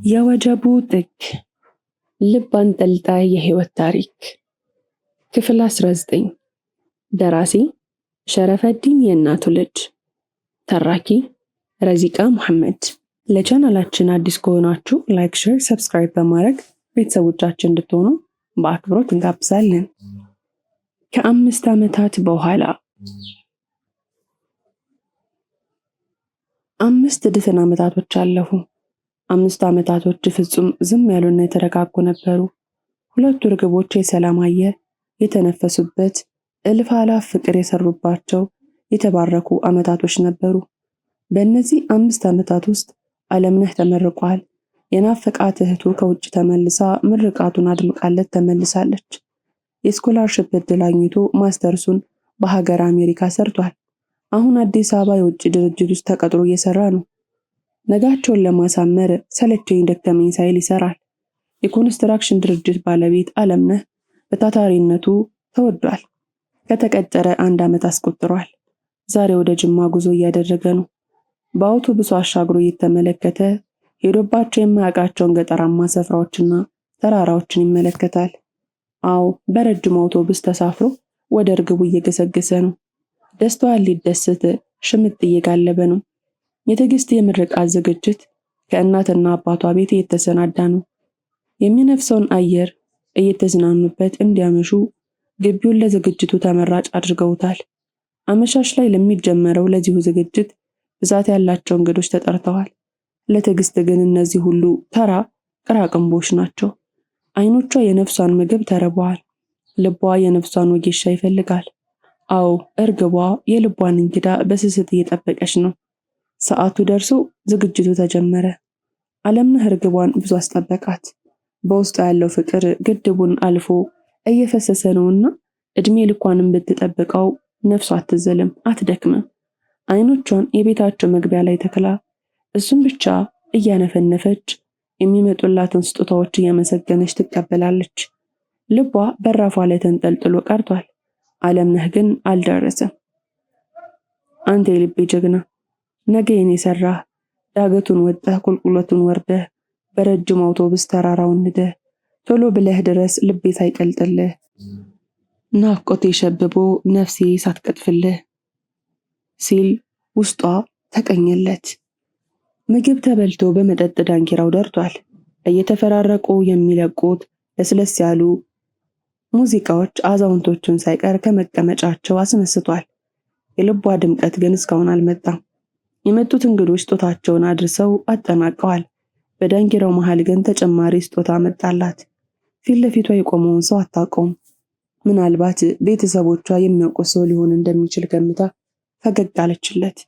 የወጀቡ ጥግ ልብ አንጠልጣይ የህይወት ታሪክ ክፍል 19 ደራሲ ሸረፈዲን የእናቱ ልጅ ተራኪ ረዚቃ መሐመድ። ለቻናላችን አዲስ ከሆናችሁ ላይክ፣ ሼር፣ ሰብስክራይብ በማድረግ ቤተሰቦቻችን እንድትሆኑ በአክብሮት እንጋብዛለን። ከ5 ዓመታት በኋላ 5 ድፍን ዓመታቶች አለፉ። 5 ዓመታቶች ፍጹም ዝም ያሉና የተረጋጉ ነበሩ። ሁለቱ ርግቦች የሰላም አየር የተነፈሱበት እልፍ አላፍ ፍቅር የሰሩባቸው የተባረኩ ዓመታቶች ነበሩ። በእነዚህ 5 ዓመታት ውስጥ አለምነህ ተመርቋል። የናፈቃት እህቱ ከውጭ ተመልሳ ምርቃቱን አድምቃለት ተመልሳለች። የስኮላርሺፕ ዕድል አግኝቶ ማስተርሱን በሀገር አሜሪካ ሰርቷል። አሁን አዲስ አበባ የውጭ ድርጅት ውስጥ ተቀጥሮ እየሰራ ነው። ነጋቸውን ለማሳመር ሰለቸኝ ደከመኝ ሳይል ይሰራል። የኮንስትራክሽን ድርጅት ባለቤት አለምነህ በታታሪነቱ ተወዷል። ከተቀጠረ 1 ዓመት አስቆጥሯል። ዛሬ ወደ ጅማ ጉዞ እያደረገ ነው። በአውቶቡሱ አሻግሮ እየተመለከተ ሄዶባቸው የማያውቃቸውን ገጠራማ ስፍራዎችና ተራራዎችን ይመለከታል። አዎ፣ በረጅም አውቶቡስ ተሳፍሮ ወደ እርግቡ እየገሰገሰ ነው። ደስታዋን ሊደሰት ሽምጥ እየጋለበ ነው። የትዕግስት የምርቃት ዝግጅት ከእናትና አባቷ ቤት እየተሰናዳ ነው። የሚነፍሰውን አየር እየተዝናኑበት እንዲያመሹ ግቢውን ለዝግጅቱ ተመራጭ አድርገውታል። አመሻሽ ላይ ለሚጀመረው ለዚሁ ዝግጅት ብዛት ያላቸው እንግዶች ተጠርተዋል። ለትዕግስት ግን እነዚህ ሁሉ ተራ ቅራቅንቦች ናቸው። አይኖቿ የነፍሷን ምግብ ተርበዋል። ልቧ የነፍሷን ወጌሻ ይፈልጋል። አዎ፣ እርግቧ የልቧን እንግዳ በስስት እየጠበቀች ነው። ሰዓቱ ደርሶ ዝግጅቱ ተጀመረ። አለምነህ እርግቧን ብዙ አስጠበቃት። በውስጡ ያለው ፍቅር ግድቡን አልፎ እየፈሰሰ ነውና እድሜ ልኳንም ብትጠብቀው ነፍሷ አትዘልም፣ አትደክምም። አይኖቿን የቤታቸው መግቢያ ላይ ተክላ እሱም ብቻ እያነፈነፈች የሚመጡላትን ስጦታዎች እያመሰገነች ትቀበላለች። ልቧ በራፏ ላይ ተንጠልጥሎ ቀርቷል። አለምነህ ግን አልደረሰም። አንተ የልቤ ጀግና፣ ነገ የኔ ሰራህ፣ ዳገቱን ወጥተህ ቁልቁለቱን ወርደህ በረጅም አውቶቡስ ተራራውን ንደህ ቶሎ ብለህ ድረስ ልቤ ሳይቀልጥልህ ናፍቆቴ ሸብቦ ነፍሴ ሳትቀጥፍልህ ሲል ውስጧ ተቀኘለት። ምግብ ተበልቶ በመጠጥ ዳንኪራው ደርቷል። እየተፈራረቁ የሚለቁት ለስለስ ያሉ ሙዚቃዎች አዛውንቶቹን ሳይቀር ከመቀመጫቸው አስነስቷል። የልቧ ድምቀት ግን እስካሁን አልመጣም። የመጡት እንግዶች ስጦታቸውን አድርሰው አጠናቀዋል። በዳንኪራው መሃል ግን ተጨማሪ ስጦታ መጣላት። ፊት ለፊቷ የቆመውን ሰው አታውቀውም። ምናልባት ቤተሰቦቿ የሚያውቁት ሰው ሊሆን እንደሚችል ገምታ ፈገግ አለችለት።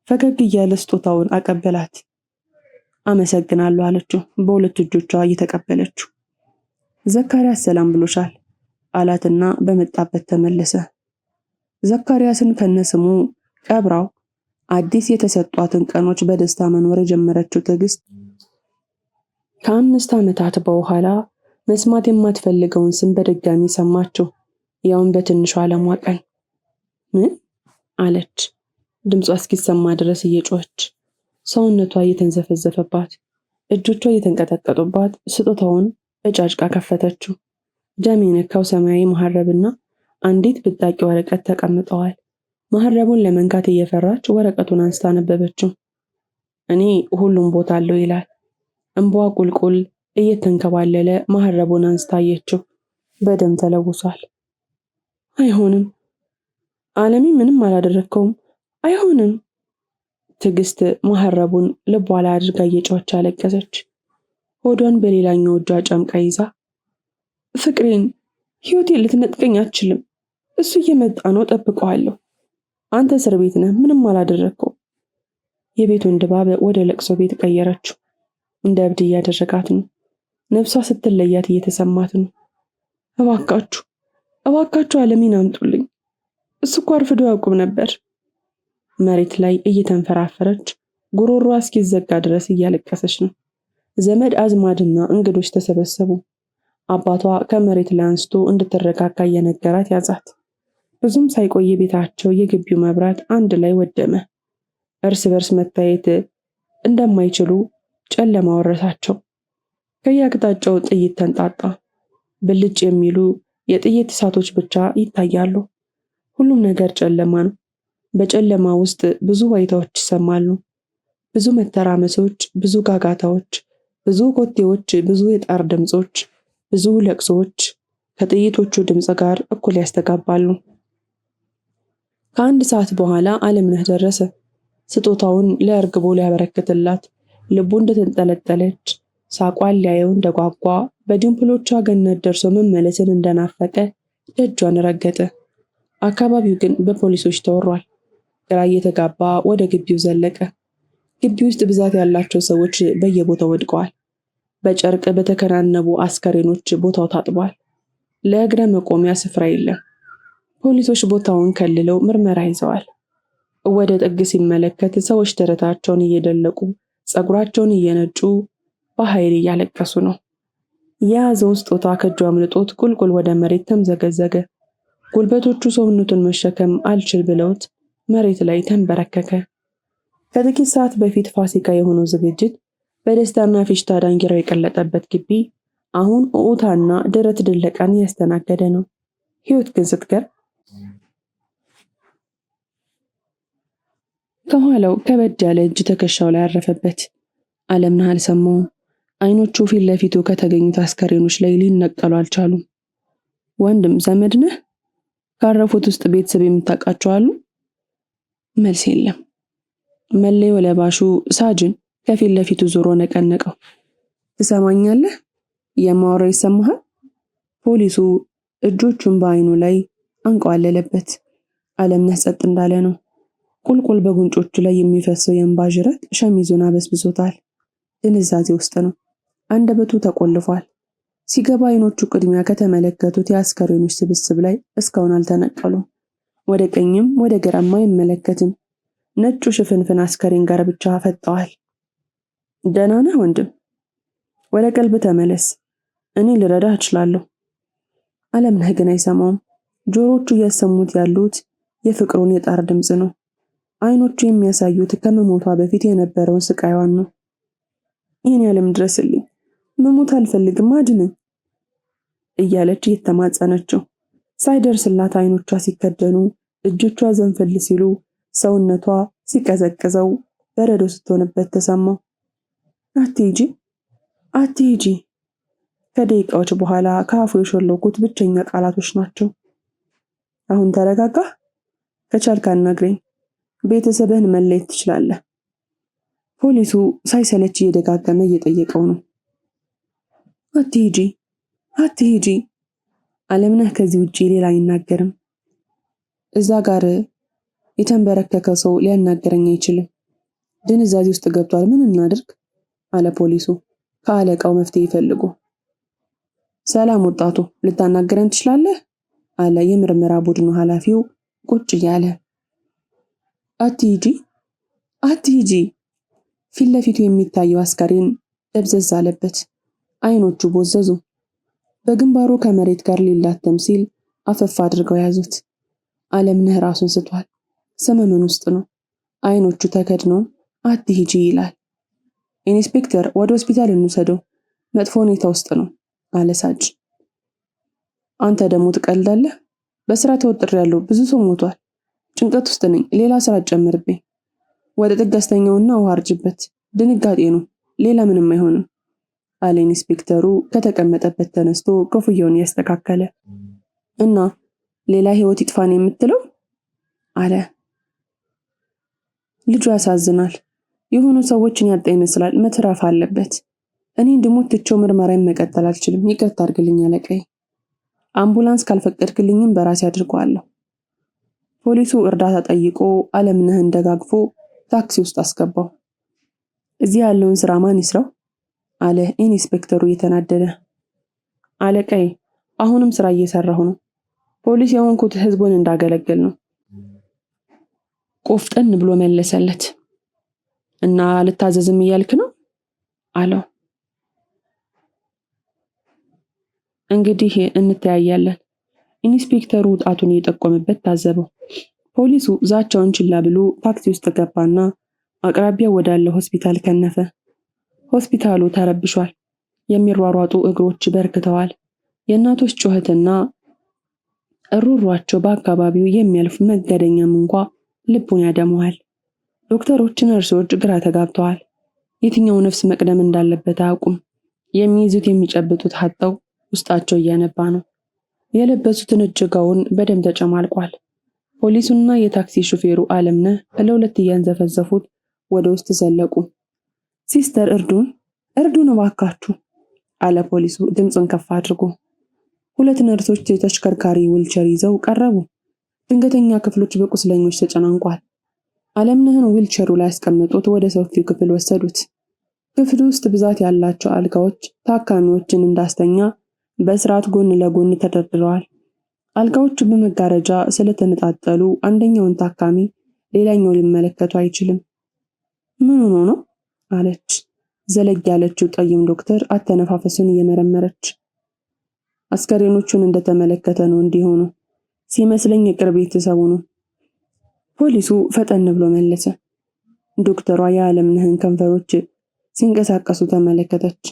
ፈገግ እያለ ስጦታውን አቀበላት። አመሰግናለሁ አለችው፣ በሁለት እጆቿ እየተቀበለችው። ዘካርያስ ሰላም ብሎሻል አላትና በመጣበት ተመለሰ። ዘካርያስን ከነስሙ ቀብራው አዲስ የተሰጧትን ቀኖች በደስታ መኖር የጀመረችው ትዕግስት ከ5 ዓመታት በኋላ መስማት የማትፈልገውን ስም በድጋሚ ሰማችው። ያውን በትንሹ ዓለሟ ቀን። ምን አለች? ድምጿ እስኪሰማ ድረስ እየጮኸች ሰውነቷ እየተንዘፈዘፈባት እጆቿ እየተንቀጠቀጡባት ስጦታውን በጫጭቃ ከፈተችው። ደም የነካው ሰማያዊ መሐረብና አንዲት ብጣቂ ወረቀት ተቀምጠዋል። መሐረቡን ለመንካት እየፈራች ወረቀቱን አንስታ ነበበችው። እኔ ሁሉም ቦታ አለው ይላል። እንቧ ቁልቁል እየተንከባለለ መሐረቡን አንስታ አየችው። በደም ተለውሷል። አይሆንም አለሚ፣ ምንም አላደረከውም፣ አይሆንም። ትዕግስት መሐረቡን ልቧ ላይ አድርጋ እየጮኸች አለቀሰች። ሆዷን በሌላኛው እጇ ጨምቃ ይዛ ፍቅሬን፣ ህይወቴን ልትነጥቀኝ አትችልም። እሱ እየመጣ ነው፣ ጠብቀዋለሁ። አንተ እስር ቤት ነህ፣ ምንም አላደረከውም። የቤቱን ድባብ ወደ ለቅሶ ቤት ቀየረችው። እንደ እብድ እያደረጋት ነው። ነፍሷ ስትለያት እየተሰማት ነው። እባካችሁ እባካችሁ አለሚን አምጡልኝ፣ እሱ እኮ አርፍዶ ያውቁም ነበር። መሬት ላይ እየተንፈራፈረች ጉሮሮዋ እስኪዘጋ ድረስ እያለቀሰች ነው። ዘመድ አዝማድና እንግዶች ተሰበሰቡ። አባቷ ከመሬት ላይ አንስቶ እንድትረጋጋ እየነገራት ያዛት። ብዙም ሳይቆይ ቤታቸው የግቢው መብራት አንድ ላይ ወደመ። እርስ በርስ መታየት እንደማይችሉ ጨለማ ወረሳቸው። ከየአቅጣጫው ጥይት ተንጣጣ። ብልጭ የሚሉ የጥይት እሳቶች ብቻ ይታያሉ። ሁሉም ነገር ጨለማ ነው። በጨለማ ውስጥ ብዙ ዋይታዎች ይሰማሉ። ብዙ መተራመሶች፣ ብዙ ጋጋታዎች፣ ብዙ ኮቴዎች፣ ብዙ የጣር ድምጾች፣ ብዙ ለቅሶዎች ከጥይቶቹ ድምፅ ጋር እኩል ያስተጋባሉ። ከአንድ ሰዓት በኋላ አለምነህ ደረሰ። ስጦታውን ለእርግቦ ሊያበረክትላት ልቡ እንደተንጠለጠለች፣ ሳቋን ሊያየው እንደጓጓ፣ በድንፕሎቿ ገነት ደርሶ መመለስን እንደናፈቀ ደጇን ረገጠ። አካባቢው ግን በፖሊሶች ተወሯል። ግራ እየተጋባ ወደ ግቢው ዘለቀ። ግቢ ውስጥ ብዛት ያላቸው ሰዎች በየቦታው ወድቀዋል። በጨርቅ በተከናነቡ አስከሬኖች ቦታው ታጥቧል። ለእግረ መቆሚያ ስፍራ የለም። ፖሊሶች ቦታውን ከልለው ምርመራ ይዘዋል። ወደ ጥግ ሲመለከት ሰዎች ደረታቸውን እየደለቁ ፀጉራቸውን እየነጩ በኃይል እያለቀሱ ነው። የያዘው ስጦታ ከእጁ አምልጦት ቁልቁል ወደ መሬት ተምዘገዘገ። ጉልበቶቹ ሰውነቱን መሸከም አልችል ብለውት መሬት ላይ ተንበረከከ። ከጥቂት ሰዓት በፊት ፋሲካ የሆነው ዝግጅት በደስታና ፊሽታ ዳንኪራው የቀለጠበት ግቢ አሁን ኡኡታና ደረት ድለቃን እያስተናገደ ነው። ህይወት ግን ስትገር ከኋላው ከበድ ያለ እጅ ትከሻው ላይ አረፈበት። አለምነህ አልሰማውም። አይኖቹ ፊት ለፊቱ ከተገኙት አስከሬኖች ላይ ሊነቀሉ አልቻሉም። ወንድም ዘመድ ነህ? ካረፉት ውስጥ ቤተሰብ የምታውቃቸው አሉ? መልስ የለም። መለዮ ለባሹ ሳጅን ከፊት ለፊቱ ዞሮ ነቀነቀው። ትሰማኛለህ? የማወራው ይሰማሃል? ፖሊሱ እጆቹን በአይኑ ላይ አንቀዋለለበት። አለምነህ ጸጥ እንዳለ ነው። ቁልቁል በጉንጮቹ ላይ የሚፈሰው የእንባ ዥረት ሸሚዙን አበስብሶታል። ድንዛዜ ውስጥ ነው። አንደበቱ ተቆልፏል። ሲገባ አይኖቹ ቅድሚያ ከተመለከቱት የአስከሬኖች ስብስብ ላይ እስካሁን አልተነቀሉም። ወደ ቀኝም ወደ ግራም አይመለከትም። ነጩ ሽፍንፍን አስከሬን ጋር ብቻ ፈጠዋል። ደህና ነህ ወንድም? ወደ ቀልብ ተመለስ። እኔ ልረዳህ እችላለሁ። አለምነህ ግን አይሰማውም። ጆሮቹ እያሰሙት ያሉት የፍቅሩን የጣር ድምፅ ነው። አይኖቹ የሚያሳዩት ከመሞቷ በፊት የነበረውን ስቃይዋን ነው። ይህን ያለም ድረስልኝ፣ መሞት አልፈልግም፣ አድነኝ እያለች እየተማጸነችው ሳይደርስላት አይኖቿ ሲከደኑ፣ እጆቿ ዘንፈል ሲሉ፣ ሰውነቷ ሲቀዘቅዘው በረዶ ስትሆንበት ተሰማው። አትሂጂ፣ አትሂጂ። ከደቂቃዎች በኋላ ከአፉ የሾለኩት ብቸኛ ቃላቶች ናቸው። አሁን ተረጋጋ። ከቻልክ አናግረኝ። ቤተሰብህን መለየት ትችላለህ። ፖሊሱ ሳይሰለች እየደጋገመ እየጠየቀው ነው። አትሂጂ፣ አትሂጂ። አለምነህ ከዚህ ውጪ ሌላ አይናገርም። እዛ ጋር የተንበረከከ ሰው ሊያናገረኝ አይችልም። ድንዛዜ ውስጥ ገብቷል። ምን እናድርግ? አለ ፖሊሱ ከአለቃው መፍትሄ ይፈልጉ። ሰላም ወጣቱ፣ ልታናገረን ትችላለህ? አለ የምርመራ ቡድኑ ኃላፊው ቁጭ እያለ። አትሂጂ፣ አትሂጂ። ፊት ለፊቱ የሚታየው አስከሬን ደብዘዝ አለበት። አይኖቹ ቦዘዙ። በግንባሩ ከመሬት ጋር ሊላተም ሲል አፈፍ አድርገው ያዙት። አለምነህ ራሱን ስቷል። ሰመመን ውስጥ ነው። አይኖቹ ተከድነው አትሂጂ ይላል። ኢንስፔክተር፣ ወደ ሆስፒታል እንውሰደው፣ መጥፎ ሁኔታ ውስጥ ነው አለ ሳጅ። አንተ ደግሞ ትቀልዳለህ? በስራ ተወጥሬያለሁ። ብዙ ሰው ሞቷል። ጭንቀት ውስጥ ነኝ። ሌላ ስራ ጨምርብኝ። ወደ ጥግ አስተኛውና ውሃ አርጅበት። ድንጋጤ ነው፣ ሌላ ምንም አይሆንም አለ ኢንስፔክተሩ ከተቀመጠበት ተነስቶ ኮፍያውን ያስተካከለ። እና ሌላ ህይወት ይጥፋን የምትለው? አለ። ልጁ ያሳዝናል። የሆኑ ሰዎችን ያጣ ይመስላል። መትረፍ አለበት። እኔ እንድሞት ትቼው ምርመራዬን መቀጠል አልችልም። ይቅርታ አድርግልኝ አለቃዬ። አምቡላንስ ካልፈቀድክልኝም በራሴ አድርገዋለሁ። ፖሊሱ እርዳታ ጠይቆ አለምነህን ደጋግፎ ታክሲ ውስጥ አስገባው። እዚህ ያለውን ስራ ማን ይስራው? አለ ኢንስፔክተሩ እየተናደደ። አለቃዬ፣ አሁንም ስራ እየሰራሁ ነው። ፖሊስ የሆንኩት ህዝቡን እንዳገለግል ነው። ቆፍጠን ብሎ መለሰለት። እና ልታዘዝም እያልክ ነው? አለው። እንግዲህ እንተያያለን። ኢንስፔክተሩ ጣቱን እየጠቆመበት ታዘበው። ፖሊሱ ዛቻውን ችላ ብሎ ታክሲ ውስጥ ገባና አቅራቢያው ወዳለው ሆስፒታል ከነፈ። ሆስፒታሉ ተረብሿል። የሚሯሯጡ እግሮች በርክተዋል። የእናቶች ጩኸትና እሩሯቸው በአካባቢው የሚያልፍ መንገደኛም እንኳ ልቡን ያደመዋል። ዶክተሮች፣ ነርሶች ግራ ተጋብተዋል። የትኛው ነፍስ መቅደም እንዳለበት አያውቁም። የሚይዙት የሚጨብጡት አጥተው ውስጣቸው እያነባ ነው። የለበሱት ነጭ ጋውን በደም ተጨማልቋል። ፖሊሱና የታክሲ ሹፌሩ አለምነህ ለሁለት እያንዘፈዘፉት ወደ ውስጥ ዘለቁ። ሲስተር እርዱን፣ እርዱን እባካችሁ አለ ፖሊሱ ድምፁን ከፍ አድርጎ። ሁለት ነርሶች የተሽከርካሪ ዊልቸር ይዘው ቀረቡ። ድንገተኛ ክፍሎች በቁስለኞች ተጨናንቋል። አለምነህን ዊልቸሩ ላይ ያስቀምጡት ወደ ሰፊው ክፍል ወሰዱት። ክፍሉ ውስጥ ብዛት ያላቸው አልጋዎች ታካሚዎችን እንዳስተኛ በስርዓት ጎን ለጎን ተደርድረዋል። አልጋዎቹ በመጋረጃ ስለተነጣጠሉ አንደኛውን ታካሚ ሌላኛው ሊመለከቱ አይችልም። ምን ሆኖ ነው አለች ዘለግ ያለችው ጠይም ዶክተር አተነፋፈሱን እየመረመረች። አስከሬኖቹን እንደተመለከተ ነው እንዲሆኑ ሲመስለኝ የቅርብ ቤተሰቡ ነው። ፖሊሱ ፈጠን ብሎ መለሰ። ዶክተሯ የአለምነህን ከንፈሮች ሲንቀሳቀሱ ተመለከተች።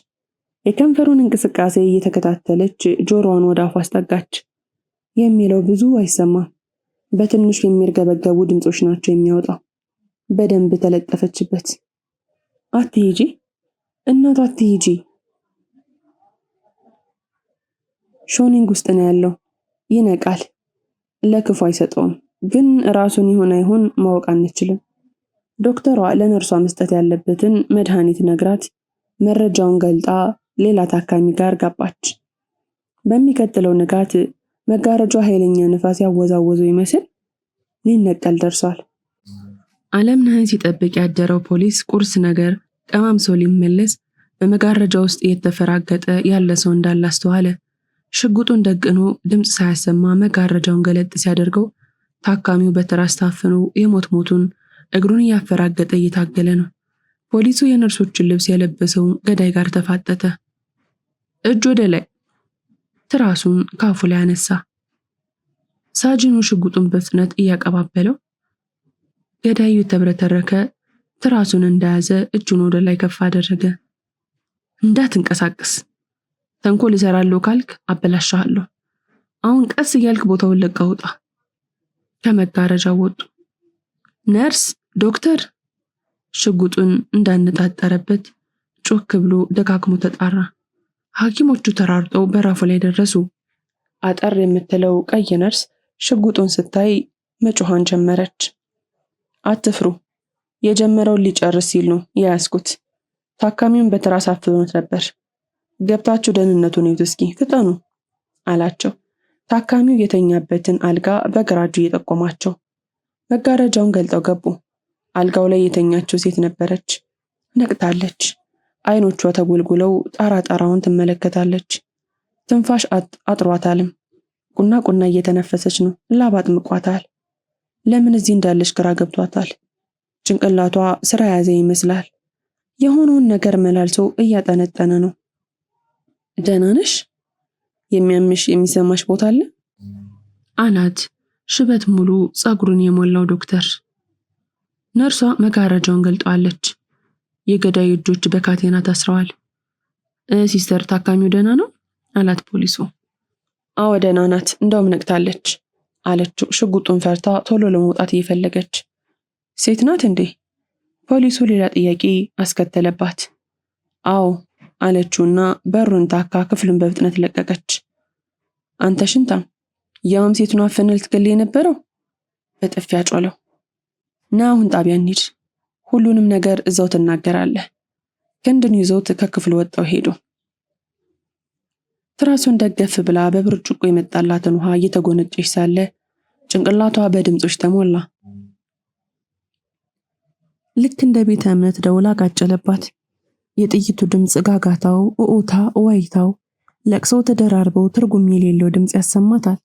የከንፈሩን እንቅስቃሴ እየተከታተለች ጆሮዋን ወደ አፏ አስጠጋች። የሚለው ብዙ አይሰማም። በትንሹ የሚርገበገቡ ድምጾች ናቸው የሚያወጣው። በደንብ ተለጠፈችበት። አትሂጂ እናቱ አትሂጂ። ሾኒንግ ውስጥ ነው ያለው። ይነቃል። ለክፉ አይሰጠውም። ግን ራሱን ይሁን አይሁን ማወቅ አንችልም። ዶክተሯ ለነርሷ መስጠት ያለበትን መድኃኒት ነግራት መረጃውን ገልጣ ሌላ ታካሚ ጋር ገባች። በሚቀጥለው ንጋት መጋረጃው ኃይለኛ ንፋስ ያወዛወዘው ይመስል ሊነቀል ደርሷል። አለምነህን ሲጠብቅ ያደረው ፖሊስ ቁርስ ነገር ቀማምሶ ሊመለስ በመጋረጃ ውስጥ እየተፈራገጠ ያለ ሰው እንዳለ አስተዋለ። ሽጉጡን ደግኖ ድምፅ ሳያሰማ መጋረጃውን ገለጥ ሲያደርገው ታካሚው በትራስ ታፍኖ የሞት ሞቱን እግሩን እያፈራገጠ እየታገለ ነው። ፖሊሱ የነርሶችን ልብስ የለበሰው ገዳይ ጋር ተፋጠጠ። እጅ ወደ ላይ ትራሱን ካፉ ላይ አነሳ። ሳጅኑ ሽጉጡን በፍጥነት እያቀባበለው ገዳዩ ተብረተረከ። ትራሱን እንደያዘ እጁን ወደ ላይ ከፍ አደረገ። እንዳትንቀሳቀስ፣ ተንኮል እሰራለሁ ካልክ አበላሻለሁ። አሁን ቀስ እያልክ ቦታውን ለቀህ ውጣ። ከመጋረጃው ወጡ። ነርስ፣ ዶክተር። ሽጉጡን እንዳነጣጠረበት ጮክ ብሎ ደጋግሞ ተጣራ። ሐኪሞቹ ተራርጠው በራፉ ላይ ደረሱ። አጠር የምትለው ቀይ ነርስ ሽጉጡን ስታይ መጮሃን ጀመረች። አትፍሩ፣ የጀመረውን ሊጨርስ ሲል ነው የያዝኩት። ታካሚውን በትራስ አፍኖት ነበር። ገብታችሁ ደህንነቱን እዩት እስኪ ፍጠኑ አላቸው። ታካሚው የተኛበትን አልጋ በግራ እጁ እየጠቆማቸው መጋረጃውን ገልጠው ገቡ። አልጋው ላይ የተኛችው ሴት ነበረች። ነቅታለች። አይኖቿ ተጎልጉለው ጣራውን ትመለከታለች። ትንፋሽ አጥሯታልም። ቁና ቁና እየተነፈሰች ነው። ላብ አጥምቋታል። ለምን እዚህ እንዳለች ግራ ገብቷታል። ጭንቅላቷ ስራ ያዘ ይመስላል። የሆነውን ነገር መላልሶ እያጠነጠነ ነው። ደህና ነሽ? የሚያምሽ የሚሰማሽ ቦታ አለ? አላት ሽበት ሙሉ ጸጉሩን የሞላው ዶክተር። ነርሷ መጋረጃውን ገልጠዋለች። የገዳይ እጆች በካቴና ታስረዋል። ሲስተር፣ ታካሚው ደህና ነው? አላት ፖሊሱ። አዎ ደህና ናት፣ እንደውም ነቅታለች አለችው ሽጉጡን ፈርታ ቶሎ ለመውጣት እየፈለገች። ሴት ናት እንዴ? ፖሊሱ ሌላ ጥያቄ አስከተለባት። አዎ አለችውና በሩን ታካ ክፍሉን በፍጥነት ለቀቀች። አንተ ሽንታም፣ ያውም ሴቱን አፈነ ልትገል የነበረው? በጥፊ አጮለው። ና አሁን ጣቢያ እንሂድ፣ ሁሉንም ነገር እዛው ትናገራለህ። ክንድን ይዘውት ከክፍሉ ወጣው ሄዱ። ትራሱን ደገፍ ብላ በብርጭቆ የመጣላትን ውሃ እየተጎነጨች ሳለ ጭንቅላቷ በድምጾች ተሞላ። ልክ እንደ ቤተ እምነት ደውላ ቃጨለባት። የጥይቱ ድምፅ፣ ጋጋታው፣ ኡኡታ፣ ዋይታው፣ ለቅሶ ተደራርበው ትርጉም የሌለው ድምፅ ያሰማታል።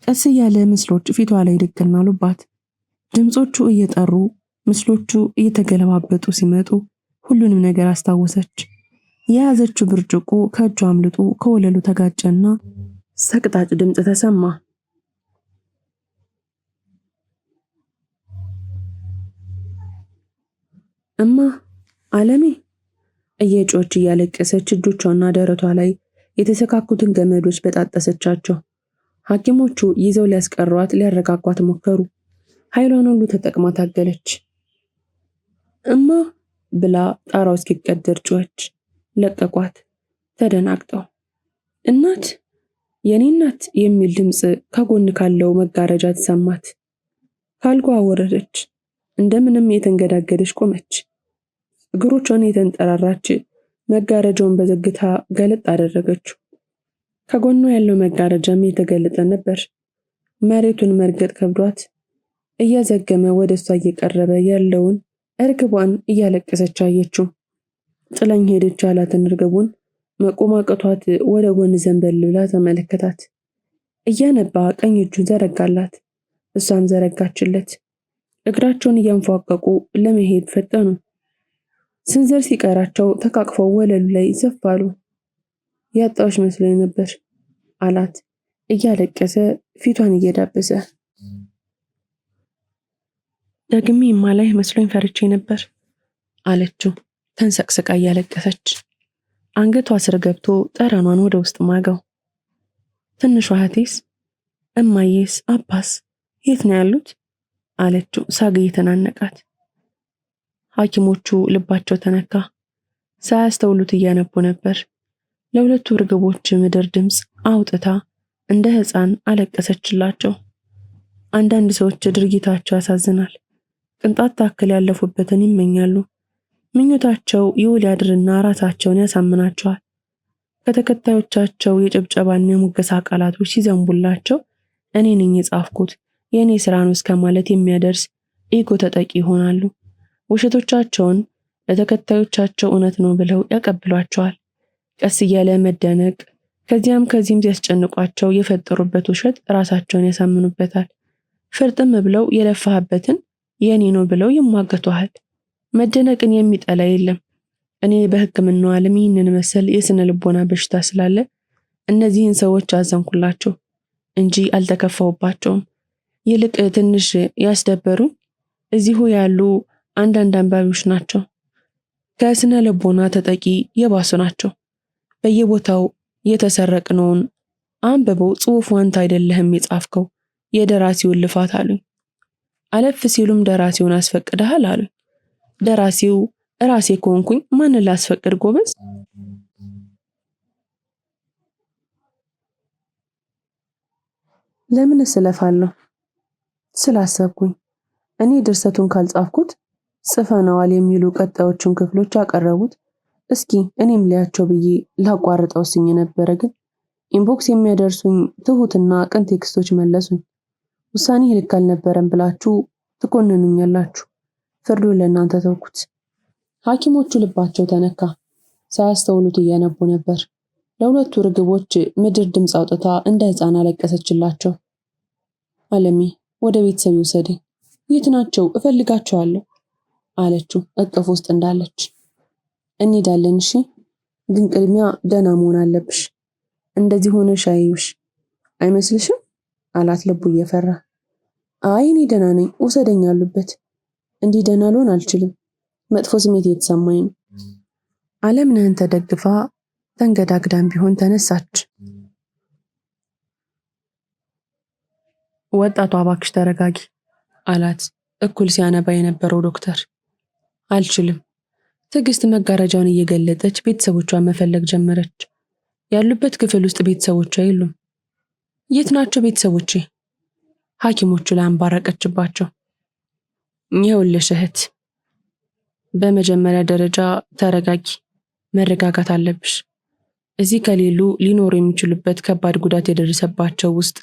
ቀስ እያለ ምስሎች ፊቷ ላይ ድቅን አሉባት። ድምጾቹ እየጠሩ ምስሎቹ እየተገለባበጡ ሲመጡ ሁሉንም ነገር አስታወሰች። የያዘችው ብርጭቆ ከእጇ አምልጦ ከወለሉ ተጋጨና ሰቅጣጭ ድምፅ ተሰማ። እማ፣ አለሜ፣ እየጮች እያለቀሰች እጆቿና ደረቷ ላይ የተሰካኩትን ገመዶች በጣጠሰቻቸው። ሐኪሞቹ ይዘው ሊያስቀሯት ሊያረጋጓት ሞከሩ። ኃይሏን ሁሉ ተጠቅማ ታገለች። እማ ብላ ጣራው እስኪቀደር ጮኸች። ለቀቋት ተደናግጠው። እናት፣ የኔ እናት የሚል ድምፅ ከጎን ካለው መጋረጃ ተሰማት። ካልጋዋ ወረደች። እንደምንም የተንገዳገደች ቆመች። እግሮቿን የተንጠራራች መጋረጃውን በዝግታ ገለጥ አደረገችው። ከጎኗ ያለው መጋረጃም የተገለጠ ነበር። መሬቱን መርገጥ ከብዷት እያዘገመ ወደ እሷ እየቀረበ ያለውን እርግቧን እያለቀሰች አየችው። ጥላኝ ሄደች ያላትን እርግቡን መቆም አቅቷት ወደ ጎን ዘንበል ብላ ተመለከታት። እያነባ ቀኝ እጁን ዘረጋላት። እሷም ዘረጋችለት። እግራቸውን እያንፏቀቁ ለመሄድ ፈጠኑ። ስንዘር ሲቀራቸው ተቃቅፈው ወለሉ ላይ ዘፍ አሉ። ያጣዎች መስሎኝ ነበር አላት እያለቀሰ ፊቷን እየዳበሰ። ደግሜ የማላይ መስሎኝ ፈርቼ ነበር አለችው ተንሰቅስቃ እያለቀሰች። አንገቷ ስር ገብቶ ጠረኗን ወደ ውስጥ ማገው። ትንሿ እህቴስ፣ እማዬስ፣ አባስ የት ነው ያሉት አለችው ሳግ እየተናነቃት። ሐኪሞቹ ልባቸው ተነካ። ሳያስተውሉት እያነቡ ነበር። ለሁለቱ እርግቦች ምድር ድምፅ አውጥታ እንደ ሕፃን አለቀሰችላቸው። አንዳንድ ሰዎች ድርጊታቸው ያሳዝናል። ቅንጣት ታክል ያለፉበትን ይመኛሉ። ምኞታቸው ይውል ያድርና ራሳቸውን ያሳምናቸዋል። ከተከታዮቻቸው የጭብጨባና የሙገሳ ቃላቶች ሲዘንቡላቸው እኔ ነኝ የጻፍኩት የእኔ ስራ ነው እስከ ማለት የሚያደርስ ኢጎ ተጠቂ ይሆናሉ። ውሸቶቻቸውን ለተከታዮቻቸው እውነት ነው ብለው ያቀብሏቸዋል። ቀስ እያለ መደነቅ ከዚህም ሲያስጨንቋቸው የፈጠሩበት ውሸት ራሳቸውን ያሳምኑበታል። ፍርጥም ብለው የለፋህበትን የኔ ነው ብለው ይሟገቷል። መደነቅን የሚጠላ የለም። እኔ በሕክምናው ዓለም ይህንን መሰል የስነ ልቦና በሽታ ስላለ እነዚህን ሰዎች አዘንኩላቸው እንጂ አልተከፋውባቸውም። ይልቅ ትንሽ ያስደበሩኝ እዚሁ ያሉ አንዳንድ አንባቢዎች ናቸው። ከስነ ልቦና ተጠቂ የባሱ ናቸው። በየቦታው የተሰረቅነውን አንብበው ጽሑፉ አንተ አይደለህም የጻፍከው የደራሲውን ልፋት አሉኝ። አለፍ ሲሉም ደራሲውን አስፈቅደሃል አሉኝ። ደራሲው ራሴ ከሆንኩኝ ማንን ላስፈቅድ ጎበዝ? ለምን ስለፋለሁ? ስላሰብኩኝ። እኔ ድርሰቱን ካልጻፍኩት ጽፈነዋል የሚሉ ቀጣዮቹን ክፍሎች ያቀረቡት እስኪ እኔም ሊያቸው ብዬ ላቋርጠው ስኝ ነበረ። ግን ኢንቦክስ የሚያደርሱኝ ትሁትና ቅን ቴክስቶች መለሱኝ። ውሳኔ ልክ አልነበረም ብላችሁ ትኮንኑኛላችሁ። ፍርዱን ለእናንተ ተውኩት። ሐኪሞቹ ልባቸው ተነካ። ሳያስተውሉት እያነቡ ነበር። ለሁለቱ ርግቦች ምድር ድምፅ አውጥታ እንደ ሕፃን አለቀሰችላቸው። አለሜ ወደ ቤተሰብ ይውሰደኝ። የት ናቸው? እፈልጋቸዋለሁ አለችው እቅፍ ውስጥ እንዳለች። እንሄዳለን እሺ፣ ግን ቅድሚያ ደህና መሆን አለብሽ። እንደዚህ ሆነሽ አዩሽ አይመስልሽም? አላት ልቡ እየፈራ። አይ እኔ ደህና ነኝ፣ ውሰደኝ አሉበት። እንዲህ ደህና ልሆን አልችልም፣ መጥፎ ስሜት የተሰማኝ ነው። አለምነህን ተደግፋ ተንገዳግዳም ቢሆን ተነሳች። ወጣቷ እባክሽ ተረጋጊ አላት እኩል ሲያነባ የነበረው ዶክተር። አልችልም። ትዕግስት መጋረጃውን እየገለጠች ቤተሰቦቿን መፈለግ ጀመረች። ያሉበት ክፍል ውስጥ ቤተሰቦቿ የሉም። የት ናቸው ቤተሰቦቼ? ሐኪሞቹ ላይ አንባረቀችባቸው። ይኸውልሽ እህት፣ በመጀመሪያ ደረጃ ተረጋጊ፣ መረጋጋት አለብሽ። እዚህ ከሌሉ ሊኖሩ የሚችሉበት ከባድ ጉዳት የደረሰባቸው ውስጥ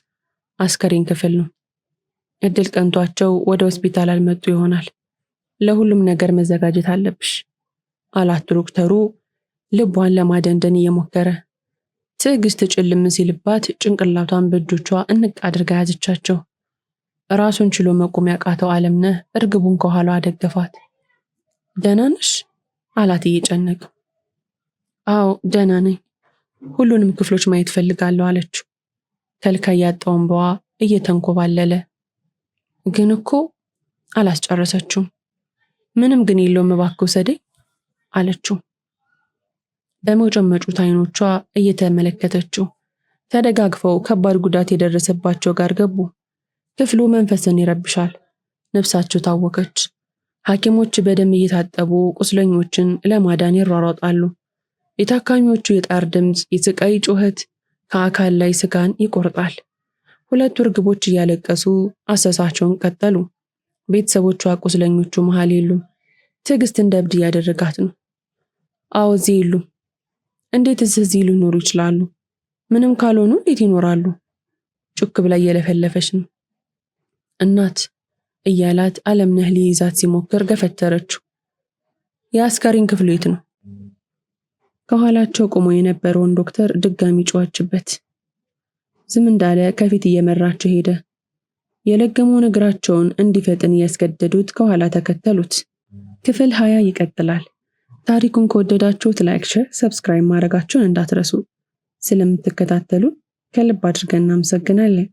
አስከሬን ክፍል ነው። እድል ቀንቷቸው ወደ ሆስፒታል አልመጡ ይሆናል። ለሁሉም ነገር መዘጋጀት አለብሽ አላት ዶክተሩ ልቧን ለማደንደን እየሞከረ። ትዕግስት ጭልም ሲልባት ጭንቅላቷን በእጆቿ እንቅ አድርጋ ያዘቻቸው። ራሱን ችሎ መቆም ያቃተው አለምነህ እርግቡን ከኋላዋ አደገፋት። ደህና ነሽ አላት እየጨነቀ። አዎ ደህና ነኝ፣ ሁሉንም ክፍሎች ማየት ፈልጋለሁ አለችው። ከልካይ ያጣው እንባዋ እየተንኮባለለ። ግን እኮ አላስጨረሰችውም። ምንም ግን የለውም እባክህ ውሰደኝ አለችው። በመጨመጩት አይኖቿ እየተመለከተችው ተደጋግፈው ከባድ ጉዳት የደረሰባቸው ጋር ገቡ። ክፍሉ መንፈስን ይረብሻል። ነፍሳቸው ታወከች። ሐኪሞች በደም እየታጠቡ ቁስለኞችን ለማዳን ይሯሯጣሉ። የታካሚዎቹ የጣር ድምፅ፣ የስቃይ ጩኸት ከአካል ላይ ስጋን ይቆርጣል። ሁለቱ እርግቦች እያለቀሱ አሰሳቸውን ቀጠሉ። ቤተሰቦቿ ቁስለኞቹ መሃል የሉም። ትዕግስት እንደ እብድ እያደረጋት ነው። አዎ እዚህ የሉም። እንዴትስ እዚህ ሊኖሩ ይችላሉ? ምንም ካልሆኑ እንዴት ይኖራሉ? ጩክ ብላ እየለፈለፈች ነው። እናት እያላት አለምነህ ሊይዛት ሲሞክር ገፈተረችው። የአስከሬን ክፍሉ የት ነው? ከኋላቸው ቆሞ የነበረውን ዶክተር ድጋሚ ጮኸችበት። ዝም እንዳለ ከፊት እየመራቸው ሄደ። የለገመውን እግራቸውን እንዲፈጥን እያስገደዱት ከኋላ ተከተሉት። ክፍል 20 ይቀጥላል። ታሪኩን ከወደዳችሁት ላይክ፣ ሼር፣ ሰብስክራይብ ማድረጋችሁን እንዳትረሱ። ስለምትከታተሉ ከልብ አድርገን እናመሰግናለን።